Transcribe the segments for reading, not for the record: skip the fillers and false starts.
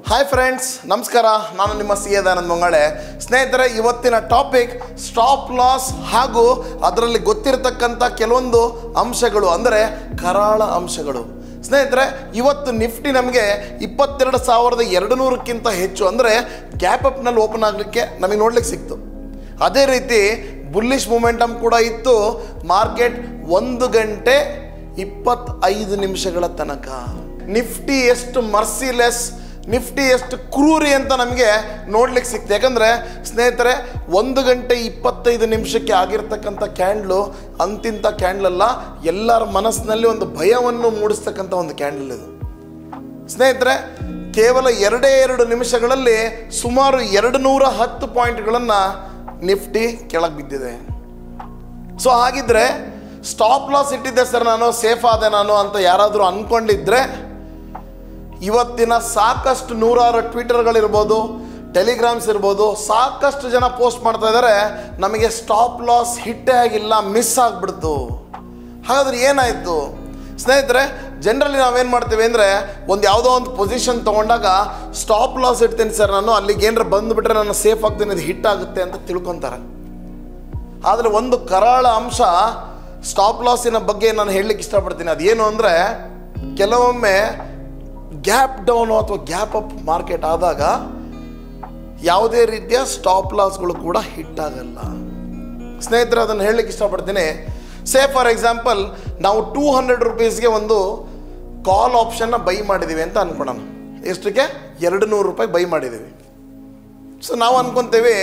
Hi friends, ನಮಸ್ಕಾರ. ನಾನು ನಿಮ್ಮ ಸಿ ದಯಾನಂದ ಮಂಗಳೆ. ಸ್ನೇಹಿತರೆ, ಇವತ್ತಿನ ಟಾಪಿಕ್ ಸ್ಟಾಪ್ ಲಾಸ್ ಹಾಗೂ ಅದರಲ್ಲಿ ಗೊತ್ತಿರತಕ್ಕಂಥ ಕೆಲವೊಂದು ಅಂಶಗಳು, ಅಂದರೆ ಕರಾಳ ಅಂಶಗಳು. ಸ್ನೇಹಿತರೆ, ಇವತ್ತು ನಿಫ್ಟಿ ನಮಗೆ 22,200ಕ್ಕಿಂತ ಹೆಚ್ಚು, ಅಂದರೆ ಗ್ಯಾಪ್ ಅಪ್ನಲ್ಲಿ ಓಪನ್ ಆಗಲಿಕ್ಕೆ ನಮಗೆ ನೋಡ್ಲಿಕ್ಕೆ ಸಿಕ್ತು. ಅದೇ ರೀತಿ ಬುಲ್ಲಿಶ್ ಮೂಮೆಂಟಮ್ ಕೂಡ ಇತ್ತು. ಮಾರ್ಕೆಟ್ 1 ಗಂಟೆ 25 ನಿಮಿಷಗಳ ತನಕ. ನಿಫ್ಟಿ ಎಷ್ಟು ಮರ್ಸಿಲೆಸ್, ನಿಫ್ಟಿ ಎಷ್ಟು ಕ್ರೂರಿ ಅಂತ ನಮಗೆ ನೋಡ್ಲಿಕ್ಕೆ ಸಿಕ್ತು. ಯಾಕಂದರೆ ಸ್ನೇಹಿತರೆ, 1 ಗಂಟೆ 25 ನಿಮಿಷಕ್ಕೆ ಆಗಿರ್ತಕ್ಕಂಥ ಕ್ಯಾಂಡ್ಲು ಅಂತಿಂಥ ಕ್ಯಾಂಡ್ಲಲ್ಲ, ಎಲ್ಲರ ಮನಸ್ಸಿನಲ್ಲಿ ಒಂದು ಭಯವನ್ನು ಮೂಡಿಸ್ತಕ್ಕಂಥ ಒಂದು ಕ್ಯಾಂಡಲ್ ಇದು. ಸ್ನೇಹಿತರೆ, ಕೇವಲ 2 ನಿಮಿಷಗಳಲ್ಲಿ ಸುಮಾರು 210 ಪಾಯಿಂಟ್ಗಳನ್ನು ನಿಫ್ಟಿ ಕೆಳಗೆ ಬಿದ್ದಿದೆ. ಸೊ ಹಾಗಿದ್ರೆ ಸ್ಟಾಪ್ ಲಾಸ್ ಇಟ್ಟಿದ್ದೆ ಸರ್, ನಾನು ಸೇಫ್ ಆದೆ ನಾನು ಅಂತ ಯಾರಾದರೂ ಅಂದ್ಕೊಂಡಿದ್ರೆ, ಇವತ್ತಿನ ಸಾಕಷ್ಟು ನೂರಾರು ಟ್ವಿಟರ್ಗಳಿರ್ಬೋದು, ಟೆಲಿಗ್ರಾಮ್ಸ್ ಇರ್ಬೋದು, ಸಾಕಷ್ಟು ಜನ ಪೋಸ್ಟ್ ಮಾಡ್ತಾ ಇದ್ದಾರೆ, ನಮಗೆ ಸ್ಟಾಪ್ ಲಾಸ್ ಹಿಟ್ಟೇ ಆಗಿಲ್ಲ, ಮಿಸ್ ಆಗಿಬಿಡ್ತು. ಹಾಗಾದ್ರೆ ಏನಾಯಿತು? ಸ್ನೇಹಿತರೆ, ಜನರಲಿ ನಾವೇನು ಮಾಡ್ತೀವಿ ಅಂದರೆ, ಯಾವುದೋ ಒಂದು ಪೊಸಿಷನ್ ತೊಗೊಂಡಾಗ ಸ್ಟಾಪ್ ಲಾಸ್ ಇಡ್ತೀನಿ ಸರ್ ನಾನು, ಅಲ್ಲಿಗೆ ಏನಾರ ಬಂದುಬಿಟ್ರೆ ನಾನು ಸೇಫ್ ಆಗ್ತೀನಿ, ಇದು ಹಿಟ್ ಆಗುತ್ತೆ ಅಂತ ತಿಳ್ಕೊತಾರೆ. ಆದರೆ ಒಂದು ಕರಾಳ ಅಂಶ ಸ್ಟಾಪ್ ಲಾಸಿನ ಬಗ್ಗೆ ನಾನು ಹೇಳಲಿಕ್ಕೆ ಇಷ್ಟಪಡ್ತೀನಿ. ಅದೇನು ಅಂದರೆ, ಕೆಲವೊಮ್ಮೆ ಗ್ಯಾಪ್ ಡೌನು ಅಥವಾ ಗ್ಯಾಪ್ ಅಪ್ ಮಾರ್ಕೆಟ್ ಆದಾಗ ಯಾವುದೇ ರೀತಿಯ ಸ್ಟಾಪ್ ಲಾಸ್ಗಳು ಕೂಡ ಹಿಟ್ ಆಗಲ್ಲ. ಸ್ನೇಹಿತರೆ, ಅದನ್ನು ಹೇಳಲಿಕ್ಕೆ ಇಷ್ಟಪಡ್ತೀನಿ. ಸೇ ಫಾರ್ ಎಕ್ಸಾಂಪಲ್, ನಾವು 200 ರೂಪೀಸ್ಗೆ ಒಂದು ಕಾಲ್ ಆಪ್ಷನ್ನ ಬೈ ಮಾಡಿದ್ದೀವಿ ಅಂತ ಅಂದ್ಕೊಳ್ಳೋಣ. ಎಷ್ಟಕ್ಕೆ? 200 ರೂಪಾಯಿ ಬೈ ಮಾಡಿದ್ದೀವಿ. ಸೊ ನಾವು ಅಂದ್ಕೊತೀವಿ,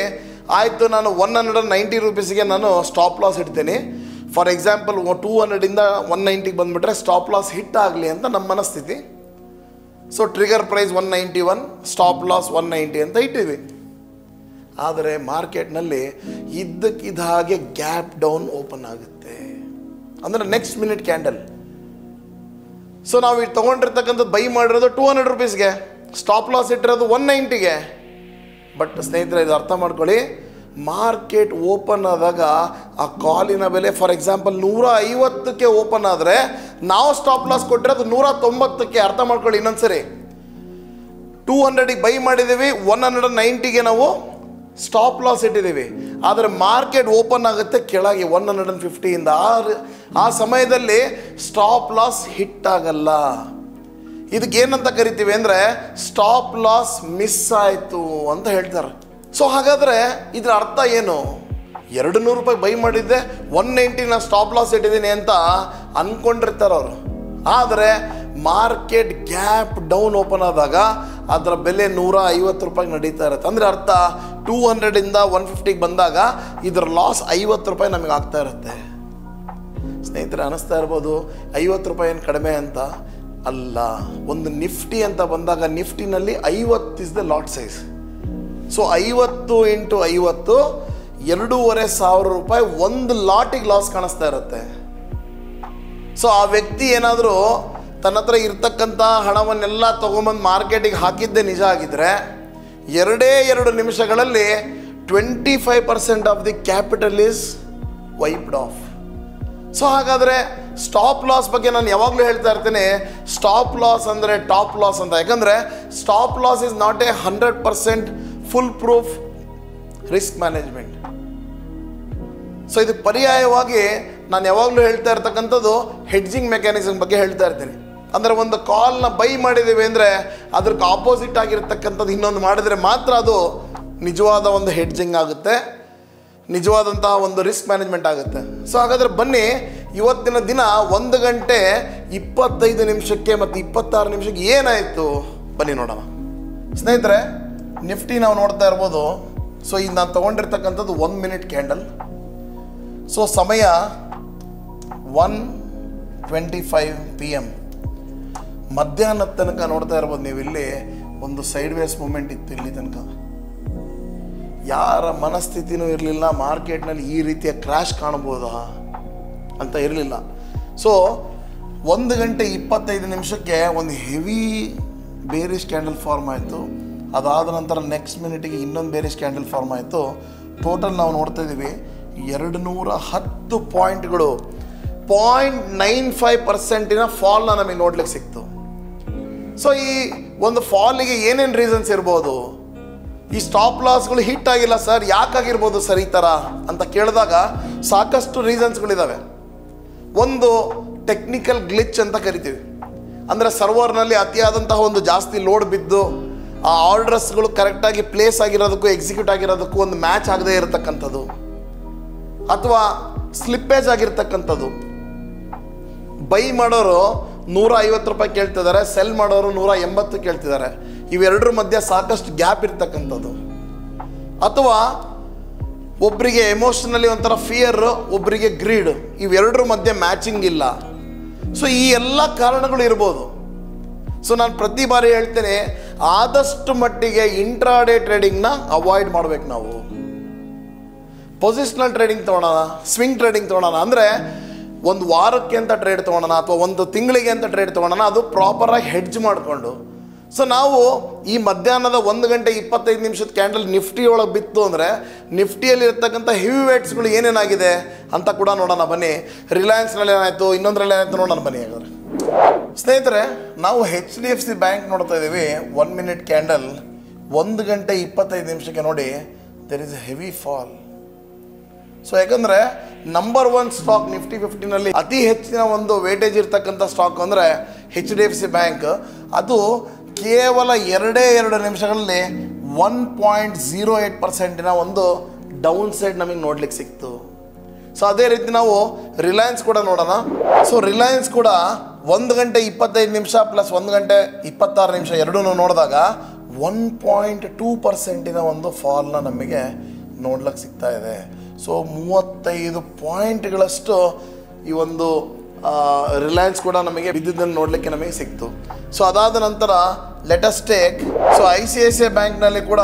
ಆಯಿತು ನಾನು 190 ರೂಪೀಸ್ಗೆ ನಾನು ಸ್ಟಾಪ್ ಲಾಸ್ ಇಡ್ತೀನಿ. ಫಾರ್ ಎಕ್ಸಾಂಪಲ್ 200ಇಂದ 190ಗೆ ಬಂದುಬಿಟ್ರೆ ಸ್ಟಾಪ್ ಲಾಸ್ ಹಿಟ್ ಆಗಲಿ ಅಂತ ನಮ್ಮ ಮನಸ್ಥಿತಿ. So trigger price 191, stop loss 190 ಅಂತ ಇಟ್ಟಿವಿ. ಆದರೆ ಮಾರ್ಕೆಟ್ನಲ್ಲಿ ಇದ್ದಕ್ಕಿದ್ದ ಹಾಗೆ ಗ್ಯಾಪ್ ಡೌನ್ ಓಪನ್ ಆಗುತ್ತೆ, ಅಂದರೆ ನೆಕ್ಸ್ಟ್ ಮಿನಿಟ್ ಕ್ಯಾಂಡಲ್. ಸೊ ನಾವು ಇದು ತೊಗೊಂಡಿರ್ತಕ್ಕಂಥದ್ದು ಬೈ ಮಾಡಿರೋದು 200 ರೂಪೀಸ್ಗೆ, ಸ್ಟಾಪ್ ಲಾಸ್ ಇಟ್ಟಿರೋದು 190ಗೆ. ಬಟ್ ಸ್ನೇಹಿತರೆ, ಇದು ಅರ್ಥ ಮಾಡ್ಕೊಳ್ಳಿ, ಮಾರ್ಕೆಟ್ ಓಪನ್ ಆದಾಗ ಆ ಕಾಲಿನ ಬೆಲೆ ಫಾರ್ ಎಕ್ಸಾಂಪಲ್ 150ಕ್ಕೆ ಓಪನ್ ಆದರೆ ನಾವು ಸ್ಟಾಪ್ ಲಾಸ್ ಕೊಟ್ಟಿರೋದು 190ಕ್ಕೆ. ಅರ್ಥ ಮಾಡ್ಕೊಳ್ಳಿ ಇನ್ನೊಂದ್ಸರಿ, 200ಗೆ ಬೈ ಮಾಡಿದ್ದೀವಿ, 190ಗೆ ನಾವು ಸ್ಟಾಪ್ ಲಾಸ್ ಇಟ್ಟಿದ್ದೀವಿ. ಆದರೆ ಮಾರ್ಕೆಟ್ ಓಪನ್ ಆಗುತ್ತೆ ಕೆಳಗೆ 150ಇಂದ. ಆ ಸಮಯದಲ್ಲಿ ಸ್ಟಾಪ್ ಲಾಸ್ ಹಿಟ್ ಆಗಲ್ಲ. ಇದಕ್ಕೆ ಏನಂತ ಕರಿತೀವಿ ಅಂದರೆ, ಸ್ಟಾಪ್ ಲಾಸ್ ಮಿಸ್ ಆಯಿತು ಅಂತ ಹೇಳ್ತಾರೆ. ಸೊ ಹಾಗಾದರೆ ಇದರ ಅರ್ಥ ಏನು? 200 ರೂಪಾಯಿ ಬೈ ಮಾಡಿದ್ದೆ, 190 ಸ್ಟಾಪ್ ಲಾಸ್ ಇಟ್ಟಿದ್ದೀನಿ ಅಂತ ಅಂದ್ಕೊಂಡಿರ್ತಾರೆ ಅವರು. ಆದರೆ ಮಾರ್ಕೆಟ್ ಗ್ಯಾಪ್ ಡೌನ್ ಓಪನ್ ಆದಾಗ ಅದರ ಬೆಲೆ 150 ರೂಪಾಯಿ ನಡೀತಾ ಇರುತ್ತೆ. ಅಂದರೆ ಅರ್ಥ 200ಇಂದ 150ಗೆ ಬಂದಾಗ ಇದರ ಲಾಸ್ 50 ರೂಪಾಯಿ ನಮಗೆ ಆಗ್ತಾ ಇರುತ್ತೆ. ಸ್ನೇಹಿತರೆ, ಅನ್ನಿಸ್ತಾ ಇರ್ಬೋದು 50 ರೂಪಾಯಿ ಏನು ಕಡಿಮೆ ಅಂತ. ಅಲ್ಲ, ಒಂದು ನಿಫ್ಟಿ ಅಂತ ಬಂದಾಗ ನಿಫ್ಟಿನಲ್ಲಿ 50 is the lot size. So 50 × 50 2,500 ರೂಪಾಯಿ ಒಂದು ಲಾಟಿಗೆ ಲಾಸ್ ಕಾಣಿಸ್ತಾ ಇರುತ್ತೆ. ಸೊ ಆ ವ್ಯಕ್ತಿ ಏನಾದರೂ ತನ್ನ ಹತ್ರ ಇರ್ತಕ್ಕಂಥ ಹಣವನ್ನೆಲ್ಲ ತೊಗೊಂಬಂದು ಮಾರ್ಕೆಟಿಗೆ ಹಾಕಿದ್ದೇ ನಿಜ ಆಗಿದ್ದರೆ, 2 ನಿಮಿಷಗಳಲ್ಲಿ 25% of the capital is wiped of. So ಹಾಗಾದರೆ ಸ್ಟಾಪ್ ಲಾಸ್ ಬಗ್ಗೆ ನಾನು ಯಾವಾಗಲೂ ಹೇಳ್ತಾ ಇರ್ತೀನಿ, ಸ್ಟಾಪ್ ಲಾಸ್ ಅಂದರೆ ಟಾಪ್ ಲಾಸ್ ಅಂತ. ಯಾಕಂದರೆ stop loss is not a 100% full proof risk management. So ಇದು ಪರ್ಯಾಯವಾಗಿ ನಾನು ಯಾವಾಗಲೂ ಹೇಳ್ತಾ ಇರ್ತಕ್ಕಂಥದ್ದು ಹೆಡ್ಜಿಂಗ್ ಮೆಕ್ಯಾನಿಸಮ್ ಬಗ್ಗೆ ಹೇಳ್ತಾ ಇರ್ತೀನಿ. ಅಂದರೆ ಒಂದು ಕಾಲ್ನ ಬೈ ಮಾಡಿದ್ದೀವಿ ಅಂದರೆ ಅದಕ್ಕೆ ಆಪೋಸಿಟ್ ಆಗಿರ್ತಕ್ಕಂಥದ್ದು ಇನ್ನೊಂದು ಮಾಡಿದರೆ ಮಾತ್ರ ಅದು ನಿಜವಾದ ಒಂದು ಹೆಡ್ಜಿಂಗ್ ಆಗುತ್ತೆ, ನಿಜವಾದಂತಹ ಒಂದು ರಿಸ್ಕ್ ಮ್ಯಾನೇಜ್ಮೆಂಟ್ ಆಗುತ್ತೆ. ಸೊ ಹಾಗಾದರೆ ಬನ್ನಿ, ಇವತ್ತಿನ ದಿನ 1 ಗಂಟೆ 25 ನಿಮಿಷಕ್ಕೆ ಮತ್ತು 26 ನಿಮಿಷಕ್ಕೆ ಏನಾಯಿತು ಬನ್ನಿ ನೋಡೋಣ. ಸ್ನೇಹಿತರೆ, ನಿಫ್ಟಿ ನಾವು ನೋಡ್ತಾ ಇರ್ಬೋದು. ಸೊ ಈಗ ನಾನು ತೊಗೊಂಡಿರ್ತಕ್ಕಂಥದ್ದು 1 ಮಿನಿಟ್ ಕ್ಯಾಂಡಲ್. ಸೊ ಸಮಯ 1:25 PM. ಮಧ್ಯಾಹ್ನದ ತನಕ ನೋಡ್ತಾ ಇರ್ಬೋದು ನೀವು, ಇಲ್ಲಿ ಒಂದು ಸೈಡ್ ವೇಸ್ ಮೂಮೆಂಟ್ ಇತ್ತು ಇಲ್ಲಿ ತನಕ. ಯಾರ ಮನಸ್ಥಿತಿನೂ ಇರಲಿಲ್ಲ ಮಾರ್ಕೆಟ್ನಲ್ಲಿ ಈ ರೀತಿಯ ಕ್ರ್ಯಾಶ್ ಕಾಣ್ಬೋದಾ ಅಂತ ಇರಲಿಲ್ಲ. ಸೊ 1 ಗಂಟೆ 25 ನಿಮಿಷಕ್ಕೆ ಒಂದು ಹೆವಿ ಬೇರಿಶ್ ಕ್ಯಾಂಡಲ್ ಫಾರ್ಮ್ ಆಯಿತು. ಅದಾದ ನಂತರ ನೆಕ್ಸ್ಟ್ ಮಿನಿಟಿಗೆ ಇನ್ನೊಂದು ಬೇರಿಶ್ ಕ್ಯಾಂಡಲ್ ಫಾರ್ಮ್ ಆಯಿತು. ಟೋಟಲ್ ನಾವು ನೋಡ್ತಾ ಇದ್ದೀವಿ 210 ಪಾಯಿಂಟ್ಗಳು, 0.95% ಫಾಲ್ನ ನಮಗೆ ನೋಡ್ಲಿಕ್ಕೆ ಸಿಕ್ತು. ಸೊ ಈ ಒಂದು ಫಾಲಿಗೆ ಏನೇನು ರೀಸನ್ಸ್ ಇರ್ಬೋದು? ಈ ಸ್ಟಾಪ್ ಲಾಸ್ಗಳು ಹಿಟ್ ಆಗಿಲ್ಲ ಸರ್, ಯಾಕಾಗಿರ್ಬೋದು ಸರ್ ಈ ಥರ ಅಂತ ಕೇಳಿದಾಗ ಸಾಕಷ್ಟು ರೀಸನ್ಸ್ಗಳಿದ್ದಾವೆ. ಒಂದು ಟೆಕ್ನಿಕಲ್ ಗ್ಲಿಚ್ ಅಂತ ಕರಿತೀವಿ. ಅಂದರೆ ಸರ್ವರ್ನಲ್ಲಿ ಅತಿಯಾದಂತಹ ಒಂದು ಜಾಸ್ತಿ ಲೋಡ್ ಬಿದ್ದು ಆ ಆರ್ಡರ್ಸ್ಗಳು ಕರೆಕ್ಟಾಗಿ ಪ್ಲೇಸ್ ಆಗಿರೋದಕ್ಕೂ ಎಕ್ಸಿಕ್ಯೂಟ್ ಆಗಿರೋದಕ್ಕೂ ಒಂದು ಮ್ಯಾಚ್ ಆಗದೆ ಇರತಕ್ಕಂಥದ್ದು, ಅಥವಾ ಸ್ಲಿಪ್ಪೇಜ್ ಆಗಿರ್ತಕ್ಕಂಥದ್ದು. ಬೈ ಮಾಡೋರು 150 ರೂಪಾಯಿ ಕೇಳ್ತಿದ್ದಾರೆ, ಸೆಲ್ ಮಾಡೋರು 180 ಕೇಳ್ತಿದ್ದಾರೆ. ಇವೆರಡರ ಮಧ್ಯೆ ಸಾಕಷ್ಟು ಗ್ಯಾಪ್ ಇರ್ತಕ್ಕಂಥದ್ದು. ಅಥವಾ ಒಬ್ಬರಿಗೆ ಎಮೋಷನಲಿ ಒಂಥರ ಫಿಯರ್, ಒಬ್ಬರಿಗೆ ಗ್ರೀಡ್, ಇವೆರಡರ ಮಧ್ಯೆ ಮ್ಯಾಚಿಂಗ್ ಇಲ್ಲ. ಸೊ ಈ ಎಲ್ಲ ಕಾರಣಗಳು ಇರ್ಬೋದು. ಸೊ ನಾನು ಪ್ರತಿ ಬಾರಿ ಹೇಳ್ತೇನೆ, ಆದಷ್ಟು ಮಟ್ಟಿಗೆ ಇಂಟ್ರಾಡೇ ಟ್ರೇಡಿಂಗ್ನ ಅವಾಯ್ಡ್ ಮಾಡ್ಬೇಕು ನಾವು. ಪೊಸಿಷನಲ್ ಟ್ರೇಡಿಂಗ್ ತೊಗೊಳೋಣ, ಸ್ವಿಂಗ್ ಟ್ರೇಡಿಂಗ್ ತೊಗೊಳೋಣ, ಅಂದರೆ ಒಂದು ವಾರಕ್ಕೆ ಅಂತ ಟ್ರೇಡ್ ತೊಗೊಳೋಣ ಅಥವಾ ಒಂದು ತಿಂಗಳಿಗೆ ಅಂತ ಟ್ರೇಡ್ ತೊಗೊಳೋಣ, ಅದು ಪ್ರಾಪರಾಗಿ ಹೆಡ್ಜ್ ಮಾಡಿಕೊಂಡು. ಸೊ ನಾವು ಈ ಮಧ್ಯಾಹ್ನದ 1:25 ಕ್ಯಾಂಡಲ್ ನಿಫ್ಟಿ ಒಳಗೆ ಬಿತ್ತು ಅಂದರೆ ನಿಫ್ಟಿಯಲ್ಲಿ ಇರ್ತಕ್ಕಂಥ ಹೆವಿ ವೇಟ್ಸ್ಗಳು ಏನೇನಾಗಿದೆ ಅಂತ ಕೂಡ ನೋಡೋಣ ಬನ್ನಿ. ರಿಲಯನ್ಸ್ನಲ್ಲಿ ಏನಾಯಿತು, ಇನ್ನೊಂದರಲ್ಲಿ ಏನಾಯಿತು ನೋಡೋಣ ಬನ್ನಿ. ಹಾಗಾದ್ರೆ ಸ್ನೇಹಿತರೆ, ನಾವು HDFC ಬ್ಯಾಂಕ್ ನೋಡ್ತಾ ಇದ್ದೀವಿ. 1 ಮಿನಿಟ್ ಕ್ಯಾಂಡಲ್ 1:25 ನೋಡಿ, there is A heavy fall. So ಯಾಕಂದರೆ ನಂಬರ್ 1 ಸ್ಟಾಕ್ ನಿಫ್ಟಿ 50ನಲ್ಲಿ ಅತಿ ಹೆಚ್ಚಿನ ಒಂದು ವೇಟೇಜ್ ಇರ್ತಕ್ಕಂಥ ಸ್ಟಾಕ್ ಅಂದರೆ HDFC ಬ್ಯಾಂಕ್. ಅದು ಕೇವಲ 2 ನಿಮಿಷಗಳಲ್ಲಿ 1.08% ಒಂದು ಡೌನ್ ಸೈಡ್ ನಮಗೆ ನೋಡ್ಲಿಕ್ಕೆ ಸಿಕ್ತು. ಸೊ ಅದೇ ರೀತಿ ನಾವು ರಿಲಯನ್ಸ್ ಕೂಡ ನೋಡೋಣ. ಸೊ ರಿಲಯನ್ಸ್ ಕೂಡ 1:25 ಪ್ಲಸ್ 1:26 ಎರಡೂ ನೋಡಿದಾಗ 1.2% ಒಂದು ಫಾಲ್ನ ನಮಗೆ ನೋಡ್ಲಿಕ್ಕೆ ಸಿಗ್ತಾ ಇದೆ. ಸೊ 35 ಪಾಯಿಂಟ್ಗಳಷ್ಟು ಈ ಒಂದು ರಿಲಯನ್ಸ್ ಕೂಡ ನಮಗೆ ಬಿದ್ದಿದ್ದನ್ನು ನೋಡಲಿಕ್ಕೆ ನಮಗೆ ಸಿಕ್ತು. ಸೊ ಅದಾದ ನಂತರ ಲೆಟಸ್ ಟೇಕ್. ಸೊ ICICI ಬ್ಯಾಂಕ್ನಲ್ಲಿ ಕೂಡ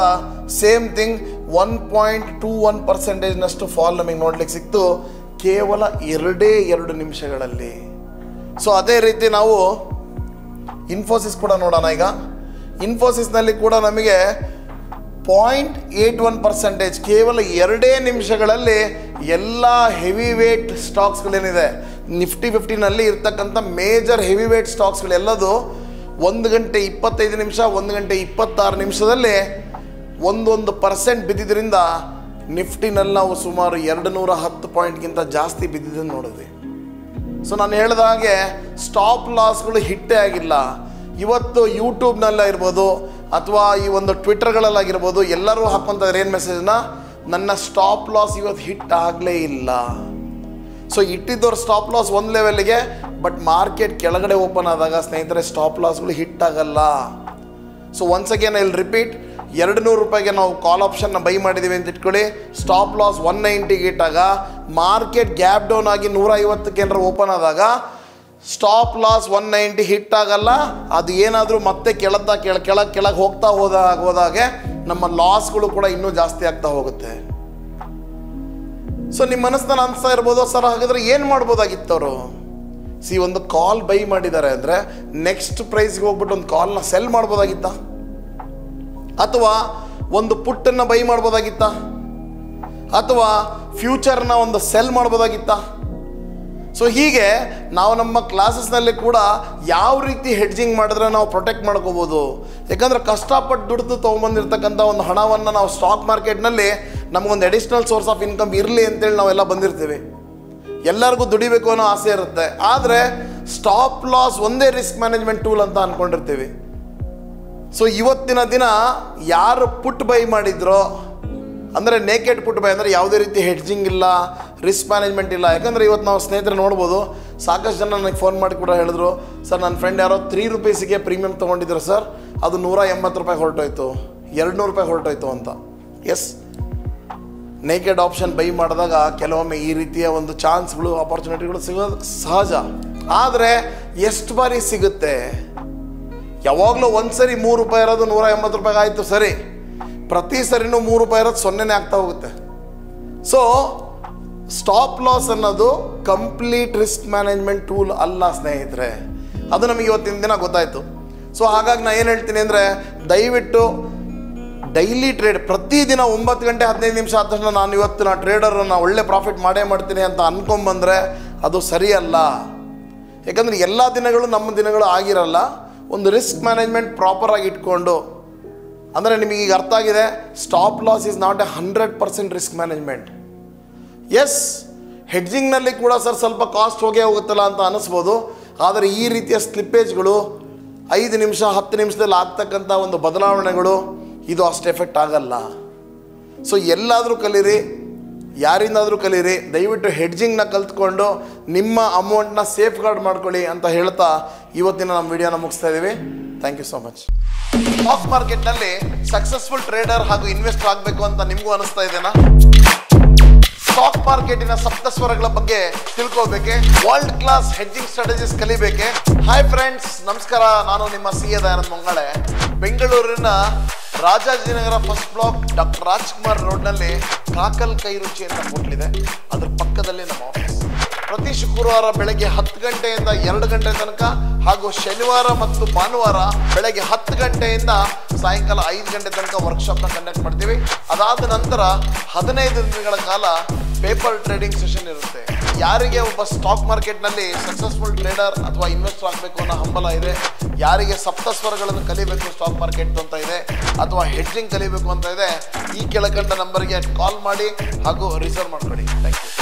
ಸೇಮ್ ಥಿಂಗ್ 1.21% ಫಾಲ್ ನಮಗೆ ನೋಡ್ಲಿಕ್ಕೆ ಸಿಕ್ತು ಕೇವಲ 2 ನಿಮಿಷಗಳಲ್ಲಿ. ಸೊ ಅದೇ ರೀತಿ ನಾವು ಇನ್ಫೋಸಿಸ್ ಕೂಡ ನೋಡೋಣ. ಈಗ ಇನ್ಫೋಸಿಸ್ನಲ್ಲಿ ಕೂಡ ನಮಗೆ 0.81% ಕೇವಲ 2 ನಿಮಿಷಗಳಲ್ಲಿ ಎಲ್ಲ ಹೆವಿ ವೇಟ್ ಸ್ಟಾಕ್ಸ್ಗಳೇನಿದೆ ನಿಫ್ಟಿ 50ನಲ್ಲಿ ಇರ್ತಕ್ಕಂಥ ಮೇಜರ್ ಹೆವಿ ವೇಟ್ ಸ್ಟಾಕ್ಸ್ಗಳೆಲ್ಲದು 1:25 1:26 1% ಬಿದ್ದಿದ್ದರಿಂದ ನಿಫ್ಟಿನಲ್ಲಿ ನಾವು ಸುಮಾರು 210 ಪಾಯಿಂಟ್ಗಿಂತ ಜಾಸ್ತಿ ಬಿದ್ದಿದ್ದನ್ನು ನೋಡಿದ್ವಿ. ಸೊ ನಾನು ಹೇಳಿದ ಹಾಗೆ ಸ್ಟಾಪ್ ಲಾಸ್ಗಳು ಹಿಟ್ಟೇ ಆಗಿಲ್ಲ. ಇವತ್ತು ಯೂಟ್ಯೂಬ್ನಲ್ಲ ಇರ್ಬೋದು ಅಥವಾ ಈ ಒಂದು ಟ್ವಿಟರ್ಗಳಲ್ಲಾಗಿರ್ಬೋದು, ಎಲ್ಲರೂ ಹಾಕ್ಕೊಂತಾರೆ ಏನು ಮೆಸೇಜ್ನ, ನನ್ನ ಸ್ಟಾಪ್ ಲಾಸ್ ಇವತ್ತು ಹಿಟ್ ಆಗಲೇ ಇಲ್ಲ. ಸೊ ಇಟ್ಟಿದ್ದವ್ರು ಸ್ಟಾಪ್ ಲಾಸ್ ಒಂದು ಲೆವೆಲ್ಗೆ, ಬಟ್ ಮಾರ್ಕೆಟ್ ಕೆಳಗಡೆ ಓಪನ್ ಆದಾಗ ಸ್ನೇಹಿತರೆ ಸ್ಟಾಪ್ ಲಾಸ್ಗಳು ಹಿಟ್ ಆಗಲ್ಲ. So once again I will repeat, 200 ರೂಪಾಯಿಗೆ ನಾವು ಕಾಲ್ ಆಪ್ಷನ್ನ ಬೈ ಮಾಡಿದ್ದೀವಿ ಅಂತ ಇಟ್ಕೊಳ್ಳಿ. ಸ್ಟಾಪ್ ಲಾಸ್ 190ಗೆ ಇಟ್ಟಾಗ ಮಾರ್ಕೆಟ್ ಗ್ಯಾಪ್ ಡೌನ್ ಆಗಿ 150ಕ್ಕೆ ಏನಾರು ಓಪನ್ ಆದಾಗ ಸ್ಟಾಪ್ ಲಾಸ್ 190 ಹಿಟ್ ಆಗಲ್ಲ. ಅದು ಏನಾದರೂ ಮತ್ತೆ ಕೆಳಗೆ ಹೋಗ್ತಾ ಹೋದಾಗೆ ನಮ್ಮ ಲಾಸ್ಗಳು ಕೂಡ ಇನ್ನೂ ಜಾಸ್ತಿ ಆಗ್ತಾ ಹೋಗುತ್ತೆ. ಸೊ ನಿಮ್ಮ ಮನಸ್ಸಿನಲ್ಲಿ ಅನಿಸ್ತಾ ಇರ್ಬೋದು, ಸರ್ ಹಾಗಾದ್ರೆ ಏನು ಮಾಡ್ಬೋದಾಗಿತ್ತು ಅವರು? ಒಂದು ಕಾಲ್ ಬೈ ಮಾಡಿದ್ದಾರೆ ಅಂದರೆ ನೆಕ್ಸ್ಟ್ ಪ್ರೈಸ್ಗೆ ಹೋಗ್ಬಿಟ್ಟು ಒಂದು ಕಾಲ್ನ ಸೆಲ್ ಮಾಡ್ಬೋದಾಗಿತ್ತ, ಅಥವಾ ಒಂದು ಪುಟ್ಟನ್ನು ಬೈ ಮಾಡ್ಬೋದಾಗಿತ್ತ, ಅಥವಾ ಫ್ಯೂಚರ್ನ ಒಂದು ಸೆಲ್ ಮಾಡ್ಬೋದಾಗಿತ್ತ. ಸೊ ಹೀಗೆ ನಾವು ನಮ್ಮ ಕ್ಲಾಸಸ್ನಲ್ಲಿ ಕೂಡ ಯಾವ ರೀತಿ ಹೆಡ್ಜಿಂಗ್ ಮಾಡಿದ್ರೆ ನಾವು ಪ್ರೊಟೆಕ್ಟ್ ಮಾಡ್ಕೋಬೋದು. ಯಾಕಂದರೆ ಕಷ್ಟಪಟ್ಟು ದುಡಿದು ತೊಗೊಂಬಂದಿರ್ತಕ್ಕಂಥ ಒಂದು ಹಣವನ್ನು ನಾವು ಸ್ಟಾಕ್ ಮಾರ್ಕೆಟ್ನಲ್ಲಿ ನಮಗೊಂದು ಅಡಿಷ್ನಲ್ ಸೋರ್ಸ್ ಆಫ್ ಇನ್ಕಮ್ ಇರಲಿ ಅಂತೇಳಿ ನಾವೆಲ್ಲ ಬಂದಿರ್ತೀವಿ. ಎಲ್ಲರಿಗೂ ದುಡಿಬೇಕು ಅನ್ನೋ ಆಸೆ ಇರುತ್ತೆ. ಆದರೆ ಸ್ಟಾಪ್ ಲಾಸ್ ಒಂದೇ ರಿಸ್ಕ್ ಮ್ಯಾನೇಜ್ಮೆಂಟ್ ಟೂಲ್ ಅಂತ ಅಂದ್ಕೊಂಡಿರ್ತೀವಿ. ಸೊ ಇವತ್ತಿನ ದಿನ ಯಾರು ಪುಟ್ ಬೈ ಮಾಡಿದ್ರೋ, ಅಂದರೆ ನೇಕೆಡ್ ಪುಟ್ ಬೈ ಅಂದರೆ ಯಾವುದೇ ರೀತಿ ಹೆಡ್ಜಿಂಗ್ ಇಲ್ಲ, ರಿಸ್ಕ್ ಮ್ಯಾನೇಜ್ಮೆಂಟ್ ಇಲ್ಲ. ಯಾಕಂದರೆ ಇವತ್ತು ನಾವು ಸ್ನೇಹಿತರು ನೋಡ್ಬೋದು, ಸಾಕಷ್ಟು ಜನ ನನಗೆ ಫೋನ್ ಮಾಡಿ ಕೂಡ ಹೇಳಿದ್ರು, ಸರ್ ನನ್ನ ಫ್ರೆಂಡ್ ಯಾರೋ 3 ರೂಪೀಸಿಗೆ ಪ್ರೀಮಿಯಮ್ ತೊಗೊಂಡಿದ್ರು ಸರ್, ಅದು 180 ರೂಪಾಯಿ ಹೊರಟೋಯ್ತು, 200 ರೂಪಾಯಿ ಹೊರಟೋಯ್ತು ಅಂತ. ಎಸ್, ನೇಕೆಡ್ ಆಪ್ಷನ್ ಬೈ ಮಾಡಿದಾಗ ಕೆಲವೊಮ್ಮೆ ಈ ರೀತಿಯ ಒಂದು ಚಾನ್ಸ್ಗಳು, ಆಪರ್ಚುನಿಟಿಗಳು ಸಿಗೋದು ಸಹಜ. ಆದರೆ ಎಷ್ಟು ಬಾರಿ ಸಿಗುತ್ತೆ? ಯಾವಾಗಲೂ ಒಂದು ಸರಿ 3 ರೂಪಾಯಿ ಇರೋದು 180 ರೂಪಾಯಿಗೆ ಆಯಿತು ಸರಿ, ಪ್ರತಿ ಸರಿನೂ 3 ರೂಪಾಯಿ ಇರೋದು 0ನೇ ಆಗ್ತಾ ಹೋಗುತ್ತೆ. ಸೊ ಸ್ಟಾಪ್ ಲಾಸ್ ಅನ್ನೋದು ಕಂಪ್ಲೀಟ್ ರಿಸ್ಕ್ ಮ್ಯಾನೇಜ್ಮೆಂಟ್ ಟೂಲ್ ಅಲ್ಲ ಸ್ನೇಹಿತರೆ. ಅದು ನಮಗೆ ಇವತ್ತಿನ ದಿನ ಗೊತ್ತಾಯಿತು. ಸೊ ಹಾಗಾಗಿ ನಾನು ಏನು ಹೇಳ್ತೀನಿ ಅಂದರೆ, ದಯವಿಟ್ಟು ಡೈಲಿ ಟ್ರೇಡ್ ಪ್ರತಿದಿನ 9:15 ಆದ ತಕ್ಷಣ ನಾನು ಇವತ್ತು ಟ್ರೇಡರನ್ನು ಒಳ್ಳೆ ಪ್ರಾಫಿಟ್ ಮಾಡೇ ಮಾಡ್ತೀನಿ ಅಂತ ಅಂದ್ಕೊಂಬಂದರೆ ಅದು ಸರಿಯಲ್ಲ. ಯಾಕಂದರೆ ಎಲ್ಲ ದಿನಗಳು ನಮ್ಮ ದಿನಗಳು ಆಗಿರಲ್ಲ. ಒಂದು ರಿಸ್ಕ್ ಮ್ಯಾನೇಜ್ಮೆಂಟ್ ಪ್ರಾಪರಾಗಿ ಇಟ್ಕೊಂಡು, ಅಂದರೆ ನಿಮಗೆ ಈಗ ಅರ್ಥ ಆಗಿದೆ, stop loss is not a 100% risk management. Yes, ಹೆಡ್ಜಿಂಗ್ನಲ್ಲಿ ಕೂಡ ಸರ್ ಸ್ವಲ್ಪ ಕಾಸ್ಟ್ ಹೋಗೇ ಹೋಗುತ್ತಲ್ಲ ಅಂತ ಅನ್ನಿಸ್ಬೋದು. ಆದರೆ ಈ ರೀತಿಯ ಸ್ಲಿಪ್ಪೇಜ್ಗಳು 5 ನಿಮಿಷ 10 ನಿಮಿಷದಲ್ಲಿ ಆಗ್ತಕ್ಕಂಥ ಒಂದು ಬದಲಾವಣೆಗಳು ಇದು ಅಷ್ಟು ಎಫೆಕ್ಟ್ ಆಗಲ್ಲ. ಸೊ ಎಲ್ಲಾದರೂ ಕಲೀರಿ, ಯಾರಿಂದಾದರೂ ಕಲೀರಿ, ದಯವಿಟ್ಟು ಹೆಡ್ಜಿಂಗ್ನ ಕಲ್ತ್ಕೊಂಡು ನಿಮ್ಮ ಅಮೌಂಟ್ನ ಸೇಫ್ ಗಾರ್ಡ್ ಮಾಡ್ಕೊಳ್ಳಿ ಅಂತ ಹೇಳ್ತಾ ಇವತ್ತಿನ ನಮ್ಮ ವಿಡಿಯೋನ ಮುಗಿಸ್ತಾ ಇದ್ದೀವಿ. Thank you so much. Stock ಮಾರ್ಕೆಟ್ನಲ್ಲಿ ಸಕ್ಸಸ್ಫುಲ್ ಟ್ರೇಡರ್ ಹಾಗೂ ಇನ್ವೆಸ್ಟರ್ ಆಗಬೇಕು ಅಂತ ನಿಮಗೂ ಅನಿಸ್ತಾ ಇದೆನಾ? ಸ್ಟಾಕ್ ಮಾರ್ಕೆಟಿನ ಸಪ್ತಸ್ವರಗಳ ಬಗ್ಗೆ ತಿಳ್ಕೋಬೇಕೆ? ವರ್ಲ್ಡ್ ಕ್ಲಾಸ್ ಹೆಡ್ಜಿಂಗ್ ಸ್ಟ್ರಾಟಜೀಸ್ ಕಲಿಬೇಕೆ? ಹಾಯ್ ಫ್ರೆಂಡ್ಸ್, ನಮಸ್ಕಾರ. ನಾನು ನಿಮ್ಮ ಸಿ ಎ ದಯಾನಂದ್ ಮಂಗಳೆ. ಬೆಂಗಳೂರಿನ Rajajinagar first block doctor Rajkumar ರೋಡ್ನಲ್ಲಿ ಕಾಕಲ್ ಕೈ ರುಚಿ ಅಂತ ಹೋಟ್ಲಿದೆ. ಅದ್ರ ಪಕ್ಕದಲ್ಲಿ ನಮ್ಮ ಆಫೀಸ್. ಪ್ರತಿ ಶುಕ್ರವಾರ ಬೆಳಗ್ಗೆ 10 ಗಂಟೆಯಿಂದ 2 ಗಂಟೆ ತನಕ ಹಾಗೂ ಶನಿವಾರ ಮತ್ತು ಭಾನುವಾರ ಬೆಳಗ್ಗೆ 10 ಗಂಟೆಯಿಂದ ಸಾಯಂಕಾಲ 5 ಗಂಟೆ ತನಕ ವರ್ಕ್ಶಾಪ್ನ ಕಂಡಕ್ಟ್ ಮಾಡ್ತೀವಿ. ಅದಾದ ನಂತರ 15 ದಿನಗಳ ಕಾಲ ಪೇಪರ್ ಟ್ರೇಡಿಂಗ್ ಸೆಷನ್ ಇರುತ್ತೆ. ಯಾರಿಗೆ ಒಬ್ಬ ಸ್ಟಾಕ್ ಮಾರ್ಕೆಟ್ನಲ್ಲಿ ಸಕ್ಸಸ್ಫುಲ್ ಟ್ರೇಡರ್ ಅಥವಾ ಇನ್ವೆಸ್ಟರ್ ಆಗಬೇಕು ಅನ್ನೋ ಹಂಬಲ ಇದೆ, ಯಾರಿಗೆ ಸಪ್ತಸ್ವರಗಳನ್ನು ಕಲಿಬೇಕು ಸ್ಟಾಕ್ ಮಾರ್ಕೆಟ್ ಅಂತ ಇದೆ, ಅಥವಾ ಹೆಡ್ಜಿಂಗ್ ಕಲಿಬೇಕು ಅಂತ ಇದೆ, ಈ ಕೆಳಕಂಡ ನಂಬರ್ಗೆ ಕಾಲ್ ಮಾಡಿ ಹಾಗೂ ರಿಸರ್ವ್ ಮಾಡ್ಕೊಳ್ಳಿ. Thank you.